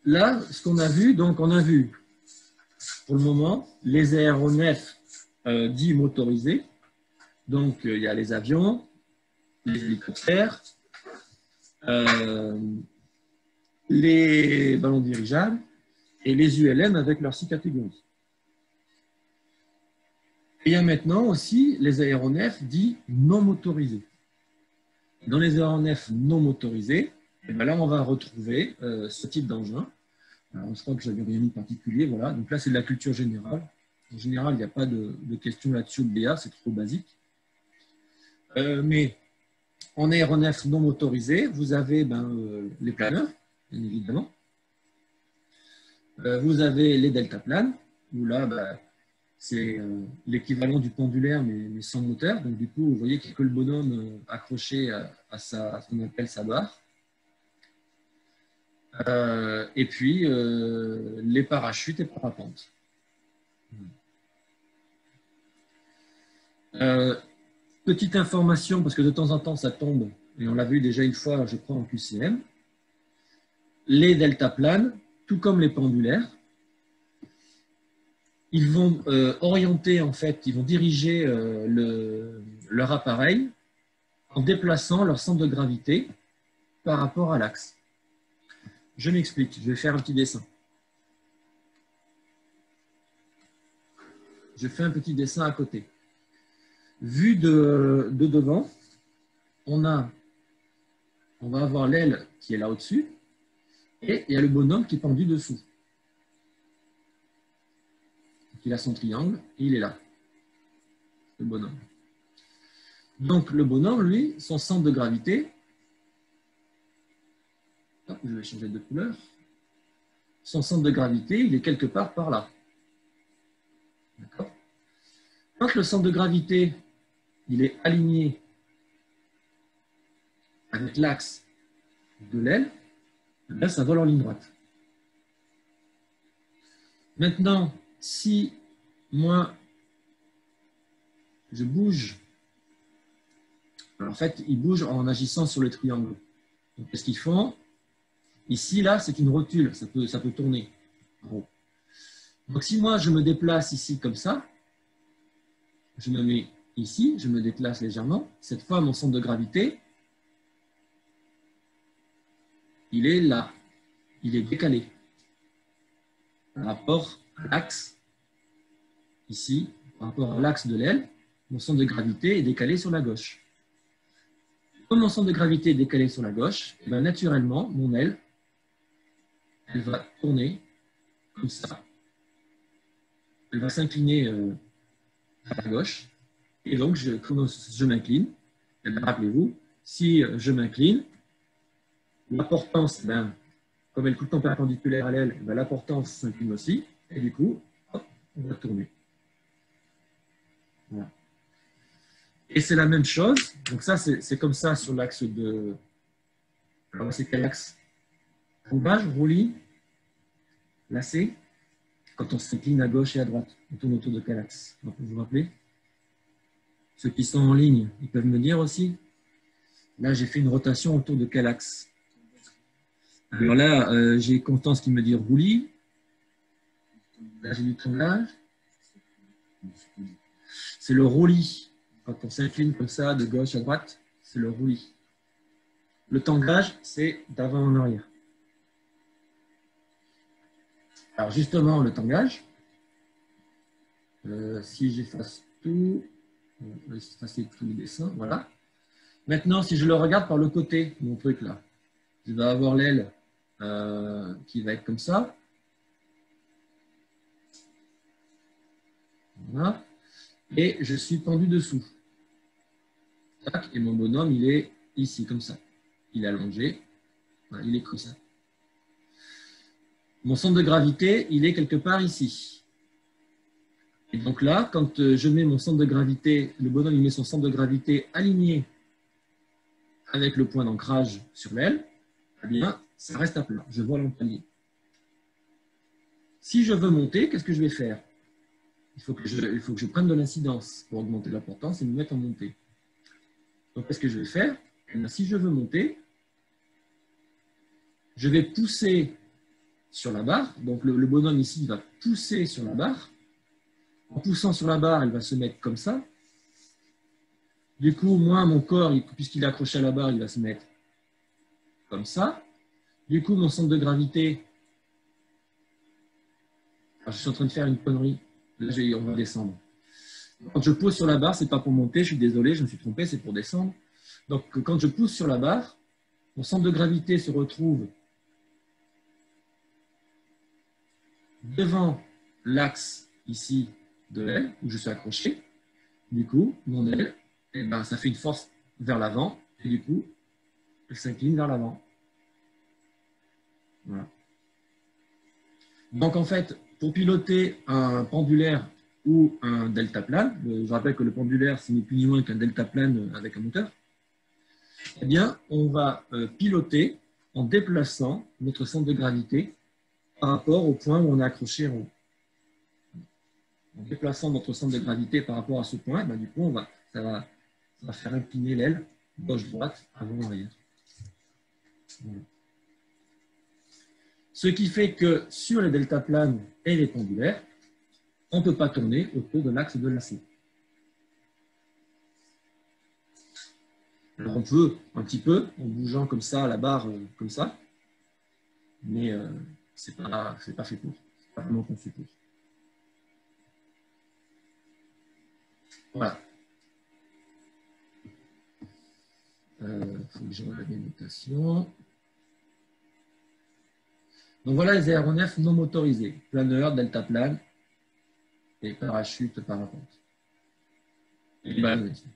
là, ce qu'on a vu, donc on a vu pour le moment les aéronefs dits motorisés. Donc il y a les avions, les hélicoptères, les ballons dirigeables et les ULM avec leurs 6 catégories. Et il y a maintenant aussi les aéronefs dits non motorisés. Dans les aéronefs non motorisés, et bien là, on va retrouver ce type d'engin. Alors, je crois que j'avais rien mis de particulier. Voilà. Donc là, c'est de la culture générale. En général, il n'y a pas de questions là-dessus au BA, c'est trop basique. Mais en aéronef non motorisé, vous avez les planeurs, bien évidemment. Vous avez les deltaplanes, où là, c'est l'équivalent du pendulaire, mais sans moteur. Donc, du coup, vous voyez qu'il n'y a que le bonhomme accroché à ce qu'on appelle sa barre. Et puis, les parachutes et parapentes. Petite information, parce que de temps en temps, ça tombe, et on l'a vu déjà une fois, je crois, en QCM. Les deltaplanes, tout comme les pendulaires, ils vont orienter, en fait, ils vont diriger leur appareil en déplaçant leur centre de gravité par rapport à l'axe. Je m'explique, je vais faire un petit dessin. Je fais un petit dessin à côté. Vu de devant, on va avoir l'aile qui est là au-dessus et il y a le bonhomme qui est pendu dessous. Donc, il a son triangle et il est là, le bonhomme. Donc le bonhomme, lui, son centre de gravité, hop, je vais changer de couleur, son centre de gravité, il est quelque part par là. D'accord ? Quand le centre de gravité, il est aligné avec l'axe de l'aile, là, ça vole en ligne droite. Maintenant, si moi, je bouge, en fait, ils bougent en agissant sur le triangle. Donc, qu'est-ce qu'ils font? Ici, là, c'est une rotule, ça peut tourner. Donc, si moi, je me déplace ici comme ça, je me mets ici, je me déplace légèrement, cette fois, mon centre de gravité, il est là, il est décalé par rapport à l'axe, ici, par rapport à l'axe de l'aile, mon centre de gravité est décalé sur la gauche. Comme mon centre de gravité est décalé sur la gauche, et bien, naturellement, mon aile, elle va tourner comme ça. Elle va s'incliner à la gauche. Et donc, quand je m'incline, rappelez-vous, si je m'incline, la portance, comme elle est tout le temps perpendiculaire à l'aile, la portance s'incline aussi. Et du coup, hop, on va tourner. Voilà. Et c'est la même chose. Donc ça, c'est comme ça sur l'axe de... Alors, c'est quel axe? Combage, roulis, lacet. Quand on s'incline à gauche et à droite, on tourne autour de quel axe? Vous vous rappelez? Ceux qui sont en ligne, ils peuvent me dire aussi. Là, j'ai fait une rotation autour de quel axe? Alors là, j'ai Constance qui me dit roulis. Là, j'ai du tangage. C'est le roulis. Quand on s'incline comme ça, de gauche à droite, c'est le roulis. Le tangage, c'est d'avant en arrière. Alors justement, le tangage, si j'efface tout, je vais effacer tous les dessins, voilà. Maintenant, si je le regarde par le côté, mon truc là, je vais avoir l'aile qui va être comme ça. Voilà. Et je suis pendu dessous. Tac, et mon bonhomme, il est ici, comme ça. Il est allongé. Voilà, il est comme ça. Mon centre de gravité, il est quelque part ici. Et donc là, quand je mets mon centre de gravité, le bonhomme, il met son centre de gravité aligné avec le point d'ancrage sur l'aile, eh bien, ça reste à plat. Je vole en palier. Si je veux monter, qu'est-ce que je vais faire? Il faut que je prenne de l'incidence pour augmenter la portance et me mettre en montée. Donc, qu'est-ce que je vais faire? Si je veux monter, je vais pousser sur la barre. Donc, le bonhomme ici, il va pousser sur la barre. En poussant sur la barre, elle va se mettre comme ça. Du coup, moi, mon corps, puisqu'il est accroché à la barre, il va se mettre comme ça. Du coup, mon centre de gravité, alors, je suis en train de faire une connerie. Là, on va descendre. Quand je pose sur la barre, ce n'est pas pour monter, je suis désolé, je me suis trompé, c'est pour descendre. Donc, quand je pousse sur la barre, mon centre de gravité se retrouve devant l'axe ici de l'aile, où je suis accroché. Du coup, mon aile, eh ben, ça fait une force vers l'avant, et du coup, elle s'incline vers l'avant. Voilà. Donc, en fait, pour piloter un pendulaire ou un deltaplane, je rappelle que le pendulaire, ce n'est plus ni moins qu'un deltaplane avec un moteur, eh bien, on va piloter en déplaçant notre centre de gravité par rapport au point où on est accroché en haut. En déplaçant notre centre de gravité par rapport à ce point, ben, du coup, ça va faire incliner l'aile gauche-droite, avant-arrière. Voilà. Ce qui fait que sur les deltaplanes et les pendulaires, on ne peut pas tourner autour de l'axe de lacet. Alors on peut un petit peu, en bougeant comme ça, la barre comme ça, mais ce n'est pas fait pour. C'est pas vraiment conçu pour. Voilà. Il faut que je regarde les notations. Donc voilà les aéronefs non motorisés, planeur, deltaplane et parachute parapente. Et ballonnisme.